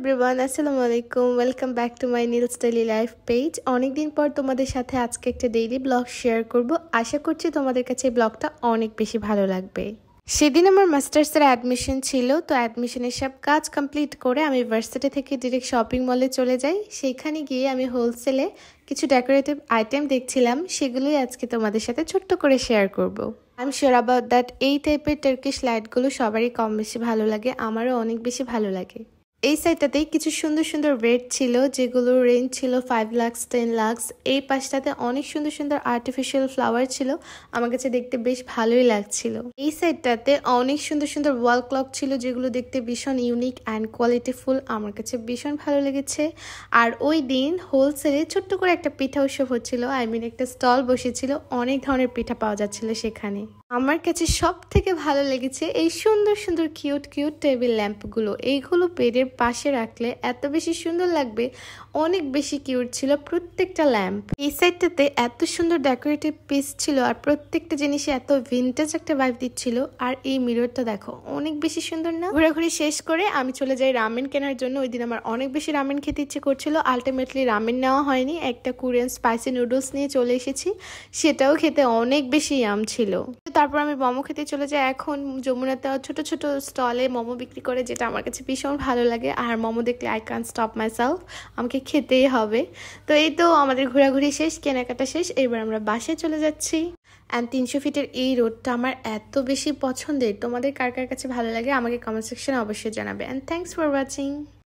Everyone, আসসালামু আলাইকুম। Welcome back to my Niels daily life page. অনেকদিন পর তোমাদের সাথে আজকে একটা ডেইলি ব্লগ শেয়ার করব। আশা করছি তোমাদের কাছে এই ব্লগটা অনেক বেশি ভালো লাগবে। সেদিন আমার মাস্টার্সের অ্যাডমিশন ছিল, তো অ্যাডমিশনের সব কাজ কমপ্লিট করে আমি ভার্সিটি থেকে ডিরেক্ট শপিং মলে চলে যাই। সেইখানে গিয়ে আমি হোলসেলে কিছু ডেকোরেটিভ আইটেম দেখছিলাম, সেগুলোই আজকে তোমাদের সাথে ছোট্ট করে শেয়ার করব। I am sure about that এই টাইপের টার্কিশ লাইটগুলো সবারই কম বেশি ভালো লাগে, আমারও অনেক বেশি ভালো লাগে। এই সাইডটাতেই কিছু সুন্দর সুন্দর রেড ছিল, যেগুলোর রেঞ্জ ছিল 5 লাখ 10 লাখ। এই পাশটাতে অনেক সুন্দর সুন্দর আর্টিফিশিয়াল ফ্লাওয়ার ছিল, আমার কাছে দেখতে বেশ ভালোই লাগছিল। এই সাইডটাতে অনেক সুন্দর সুন্দর ওয়াল ক্লক ছিল, যেগুলো দেখতে ভীষণ ইউনিক অ্যান্ড কোয়ালিটিফুল, আমার কাছে ভীষণ ভালো লেগেছে। আর ওই দিন হোলসেলে ছোট্ট করে একটা পিঠা উৎসব হচ্ছিল, একটা স্টল বসেছিল, অনেক ধরনের পিঠা পাওয়া যাচ্ছিল সেখানে। আমার কাছে সব থেকে ভালো লেগেছে এই সুন্দর সুন্দর কিউট কিউট টেবিল ল্যাম্পগুলো। এইগুলো বেডের পাশে রাখলে এত বেশি সুন্দর লাগবে, অনেক বেশি কিউট ছিল প্রত্যেকটা ল্যাম্প। এই সাইডটাতে এত সুন্দর ডেকোরেটিভ পিস ছিল, আর প্রত্যেকটা জিনিসে এত ভিন্টেজ একটা ভাইব দিচ্ছিল। আর এই মিররটা দেখো, অনেক বেশি সুন্দর না? ঘোরাঘুরি শেষ করে আমি চলে যাই রামেন কেনার জন্য। ওই দিন আমার অনেক বেশি রামেন খেতে ইচ্ছে করছিল, আলটিমেটলি রামেন নেওয়া হয়নি, একটা কোরিয়ান স্পাইসি নুডলস নিয়ে চলে এসেছি, সেটাও খেতে অনেক বেশি ইয়াম ছিল। তারপর আমি মোমো খেতে চলে যাই। এখন যমুনাতে ছোট ছোট স্টলে মোমো বিক্রি করে, যেটা আমার কাছে ভীষণ ভালো লাগে। আর মোমো দেখলে I can stop my self, আমাকে খেতেই হবে। তো এই তো আমাদের ঘোরাঘুরি শেষ, কেনাকাটা শেষ, এবার আমরা বাসায় চলে যাচ্ছি। অ্যান্ড 300 ফিটের এই রোডটা আমার এত বেশি পছন্দের। তোমাদের কার কার কাছে ভালো লাগে আমাকে কমেন্ট সেকশনে অবশ্যই জানাবে। And thanks for watching.